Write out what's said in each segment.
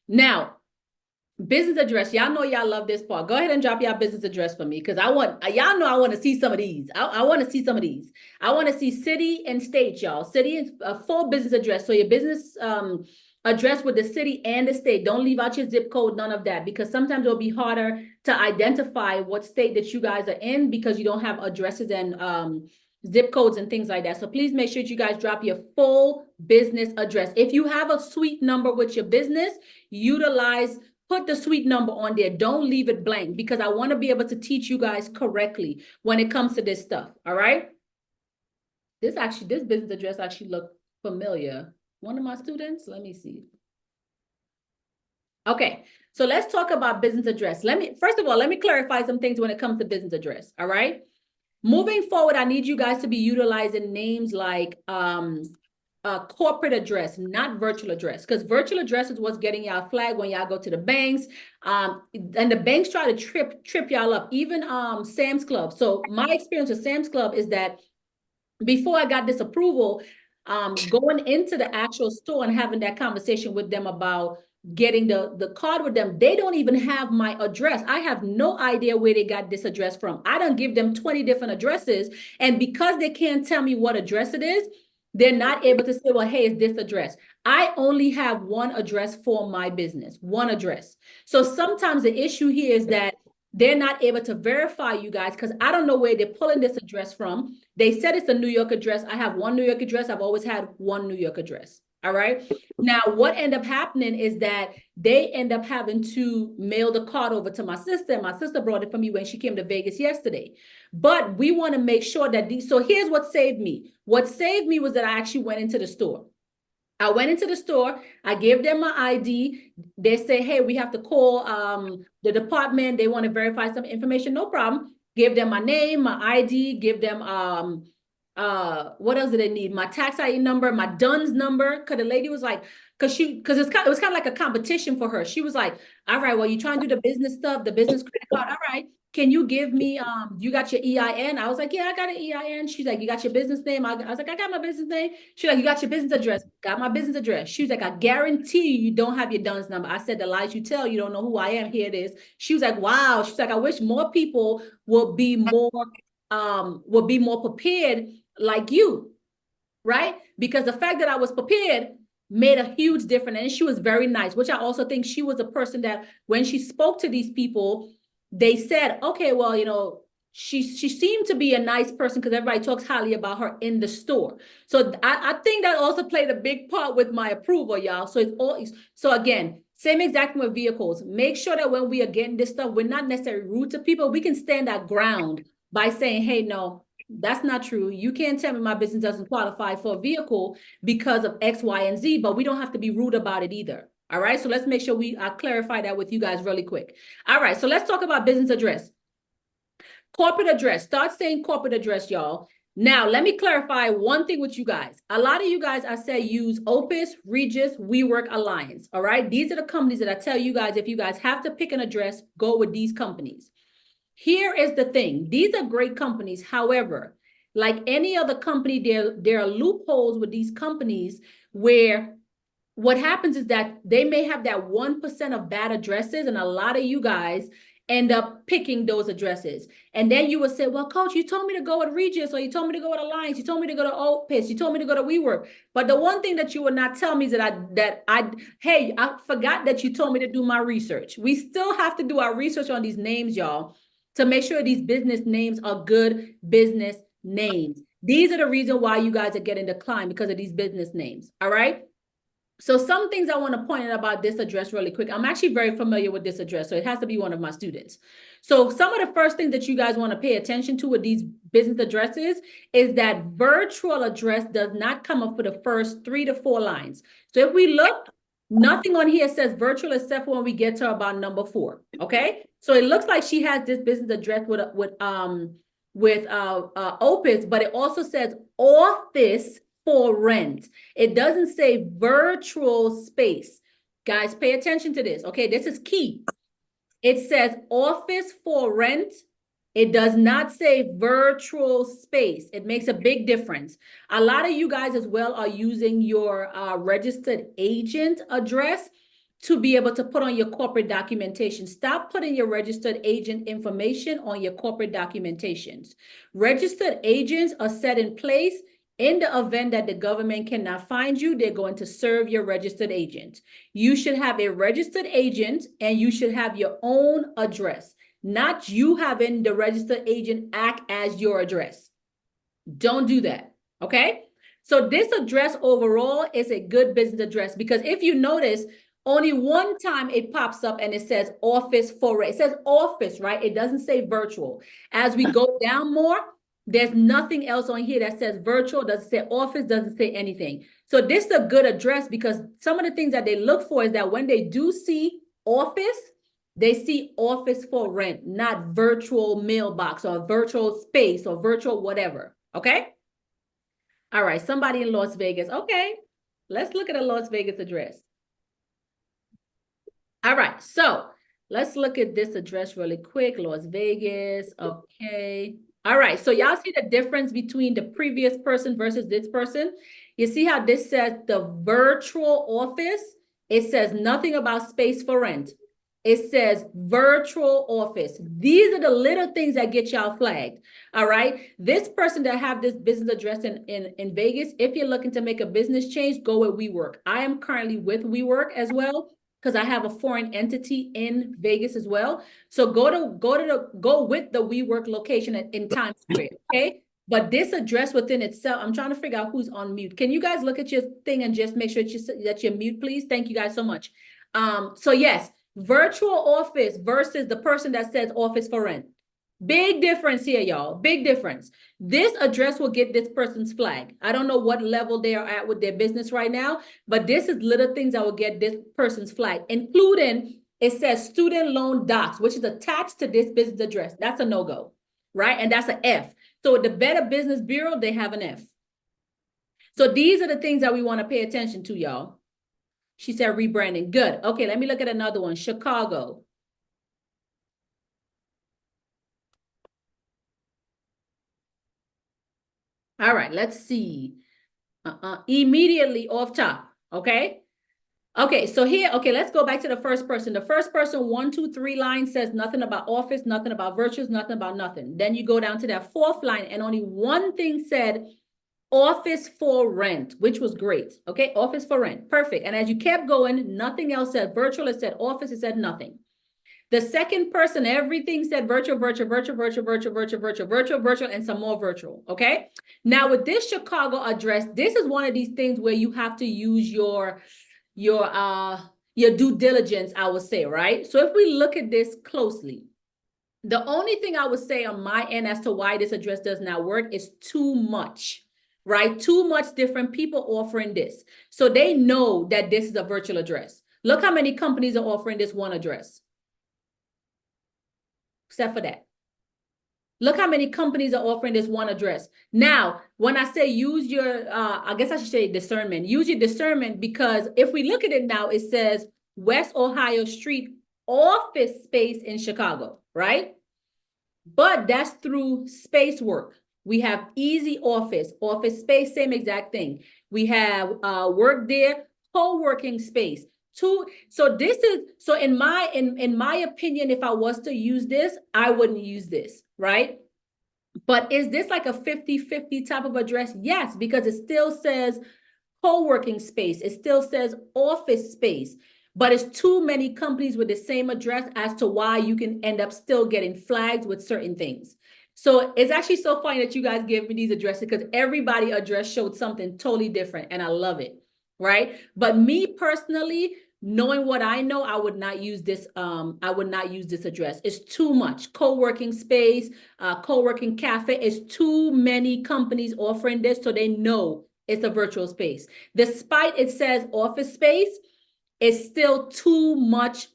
Now, business address. Y'all know y'all love this part. Go ahead and drop y'all business address for me because y'all know I want to see some of these. I want to see some of these. I want to see city and state, y'all. City and full business address. So your business address with the city and the state. Don't leave out your zip code, none of that, because sometimes it'll be harder to identify what state that you guys are in because you don't have addresses and zip codes and things like that. So please make sure that you guys drop your full business address. If you have a suite number with your business, put the suite number on there. Don't leave it blank because I want to be able to teach you guys correctly when it comes to this stuff. All right. This business address actually looked familiar. One of my students, let me see. Okay, so let's talk about business address. First of all, let me clarify some things when it comes to business address. All right. Moving forward, I need you guys to be utilizing names like corporate address, not virtual address, because virtual address is what's getting y'all flagged when y'all go to the banks. And the banks try to trip y'all up, even Sam's Club. So my experience with Sam's Club is that before I got this approval, going into the actual store and having that conversation with them about getting the card with them, they don't even have my address. I have no idea where they got this address from. I don't give them 20 different addresses. And because they can't tell me what address it is, they're not able to say, well, hey, it's this address. I only have one address for my business, one address. So sometimes the issue here is that they're not able to verify you guys because I don't know where they're pulling this address from. They said it's a New York address. I have one New York address. I've always had one New York address. All right. Now, what ended up happening is that they end up having to mail the card over to my sister. And my sister brought it for me when she came to Vegas yesterday. But we want to make sure that so here's what saved me. What saved me was that I actually went into the store. I went into the store. I gave them my ID. They say, hey, we have to call the department. They want to verify some information. No problem. Give them my name, my ID, give them what else do they need? My tax ID number, my DUNS number. Cause the lady was like, it was kind of like a competition for her. She was like, all right, well, you trying to do the business stuff, the business credit card. All right. Can you give me, you got your EIN? I was like, yeah, I got an EIN. She's like, you got your business name? I was like, I got my business name. She's like, you got your business address? Got my business address. She was like, I guarantee you don't have your DUNS number. I said, the lies you tell, you don't know who I am. Here it is. She was like, wow. She's like, I wish more people will be more prepared like you, right? Because the fact that I was prepared made a huge difference. And she was very nice, which I also think she was a person that when she spoke to these people, they said, okay, well, she seemed to be a nice person because everybody talks highly about her in the store. So I think that also played a big part with my approval, y'all. So again, same exact thing with vehicles. Make sure that when we are getting this stuff, we're not necessarily rude to people. We can stand our ground by saying, hey, no, that's not true. You can't tell me my business doesn't qualify for a vehicle because of X, Y, and Z, but we don't have to be rude about it either. All right. So let's make sure we clarify that with you guys really quick. All right. So let's talk about business address. Corporate address. Start saying corporate address, y'all. Now, let me clarify one thing with you guys. A lot of you guys, I say, use Opus, Regis, WeWork, Alliance. All right. These are the companies that I tell you guys, if you guys have to pick an address, go with these companies. Here is the thing. These are great companies. However, like any other company, there are loopholes with these companies where what happens is that they may have that 1% of bad addresses, and a lot of you guys end up picking those addresses. And then you would say, well, coach, you told me to go with Regis, or you told me to go with Alliance, you told me to go to Opus, you told me to go to WeWork. But the one thing that you would not tell me is hey, I forgot that you told me to do my research. We still have to do our research on these names, y'all, to make sure these business names are good business names. These are the reason why you guys are getting declined, because of these business names. All right. So some things I want to point out about this address really quick. I'm actually very familiar with this address, so it has to be one of my students. So some of the first things that you guys want to pay attention to with these business addresses is that virtual address does not come up for the first 3 to 4 lines. So if we look, nothing on here says virtual except for when we get to about number 4. Okay. So it looks like she has this business address with Opus, but it also says office for rent. It doesn't say virtual space. Guys, pay attention to this. Okay, this is key. It says office for rent. It does not say virtual space. It makes a big difference. A lot of you guys as well are using your registered agent address. to be able to put on your corporate documentation. Stop putting your registered agent information on your corporate documentations. Registered agents are set in place. In the event that the government cannot find you, they're going to serve your registered agent. You should have a registered agent and you should have your own address, not you having the registered agent act as your address. Don't do that, okay? So this address overall is a good business address because if you notice, only one time it pops up and it says office for rent. It says office, right? It doesn't say virtual. As we go down more, there's nothing else on here that says virtual, doesn't say office, doesn't say anything. So this is a good address because some of the things that they look for is that when they do see office, they see office for rent, not virtual mailbox or virtual space or virtual whatever, okay? All right, somebody in Las Vegas. Okay, let's look at a Las Vegas address. All right, so let's look at this address really quick. Las Vegas, okay. All right, so y'all see the difference between the previous person versus this person? You see how this says the virtual office? It says nothing about space for rent. It says virtual office. These are the little things that get y'all flagged. All right. This person that have this business address in Vegas, if you're looking to make a business change, go with WeWork. I am currently with WeWork as well because I have a foreign entity in Vegas as well. So go with the WeWork location in Times Square. Okay. But this address within itself, I'm trying to figure out who's on mute. Can you guys look at your thing and just make sure that you're mute, please? Thank you guys so much. So yes. Virtual office versus the person that says office for rent. Big difference here, y'all. Big difference. This address will get this person's flag. I don't know what level they are at with their business right now, but this is little things that will get this person's flag, including it says student loan docs, which is attached to this business address. That's a no-go, right? And that's an F. So with the Better Business Bureau, they have an F. So these are the things that we want to pay attention to, y'all. She said rebranding. Good. Okay, let me look at another one. Chicago. All right, let's see. Immediately off top. Okay. Okay, so here, okay, let's go back to the first person. The first person, 1, 2, 3 line says nothing about office, nothing about virtuals, nothing about nothing. Then you go down to that fourth line and only one thing said office for rent, which was great. Okay, office for rent, perfect. And as you kept going, nothing else said virtual, it said office, it said nothing. The second person, everything said virtual, virtual, virtual, virtual, virtual, virtual, virtual, virtual, virtual, and some more virtual. Okay. Now with this Chicago address, this is one of these things where you have to use your due diligence, I would say, right? So if we look at this closely, the only thing I would say on my end as to why this address does not work is too much. Right? Too much different people offering this. So they know that this is a virtual address. Look how many companies are offering this one address. Except for that. Look how many companies are offering this one address. Now, when I say use your, I guess I should say discernment. Use your discernment because if we look at it now, it says West Ohio Street office space in Chicago, right? But that's through Spacework. We have Easy Office, office space, same exact thing. We have Work There, co-working space. So this is, so in my opinion, if I was to use this, I wouldn't use this, right? But is this like a 50-50 type of address? Yes, because it still says co-working space. It still says office space. But it's too many companies with the same address as to why you can end up still getting flagged with certain things. So it's actually so funny that you guys give me these addresses because everybody address showed something totally different and I love it, right? But me personally, knowing what I know, I would not use this. I would not use this address. It's too much. Co-working space, co-working cafe. It's too many companies offering this, so they know it's a virtual space. Despite it says office space, it's still too much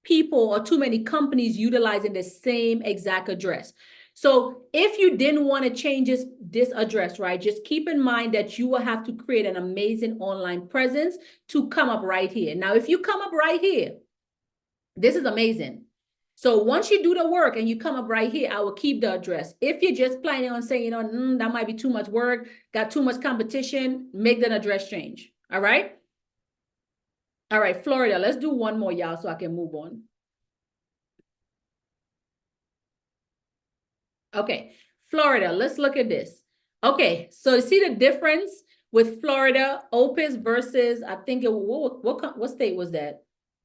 people or too many companies utilizing the same exact address. So if you didn't want to change this address, right, just keep in mind that you will have to create an amazing online presence to come up right here. Now, if you come up right here, this is amazing. So once you do the work and you come up right here, I will keep the address. If you're just planning on saying, that might be too much work, got too much competition, make that address change. All right. All right, Florida. Let's do one more, y'all, so I can move on. Okay, Florida. Let's look at this. Okay, so you see the difference with Florida Opus versus I think it what state was that?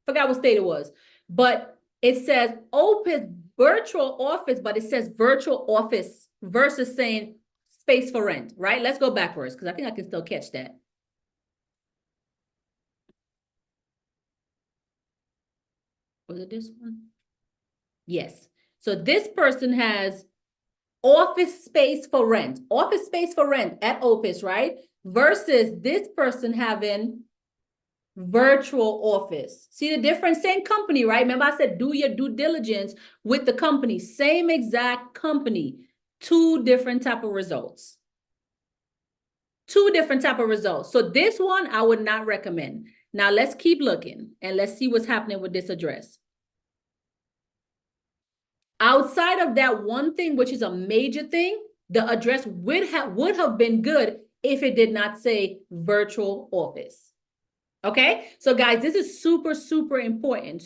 Forgot what state it was, but it says Opus virtual office, but it says virtual office versus saying space for rent, right? Let's go backwards because I think I can still catch that. Was it this one? Yes. So this person has office space for rent at Opus, right? Versus this person having virtual office. See the difference? Same company, right? Remember I said do your due diligence with the company. Same exact company. Two different type of results. Two different type of results. So this one I would not recommend. Now let's keep looking and let's see what's happening with this address. Outside of that one thing, which is a major thing, the address would have been good if it did not say virtual office. Okay, so guys, this is super, super important,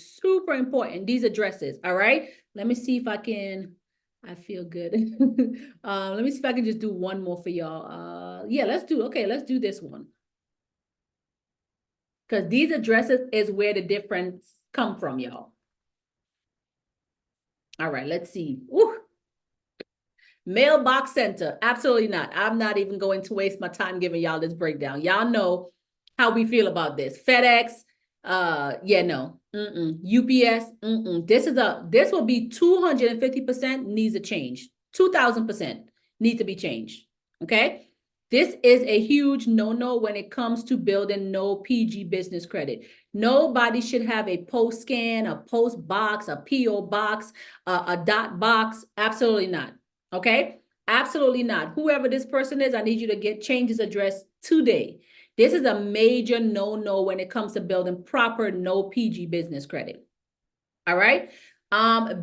these addresses. All right, let me see if I can, I feel good. Let me see if I can just do one more for y'all. Yeah, let's do this one. Because these addresses is where the difference come from, y'all. All right, let's see. Ooh. Mailbox center, absolutely not. I'm not even going to waste my time giving y'all this breakdown. Y'all know how we feel about this. FedEx, yeah, no. UPS, this will be 250% needs a change. 2000% needs to be changed. Okay. This is a huge no-no when it comes to building no PG business credit. Nobody should have a post scan, a post box, a PO box, a dot box. Absolutely not. Okay. Absolutely not. Whoever this person is, I need you to change his address today. This is a major no-no when it comes to building proper no PG business credit. All right.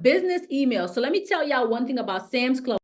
Business email. So let me tell y'all one thing about Sam's Club.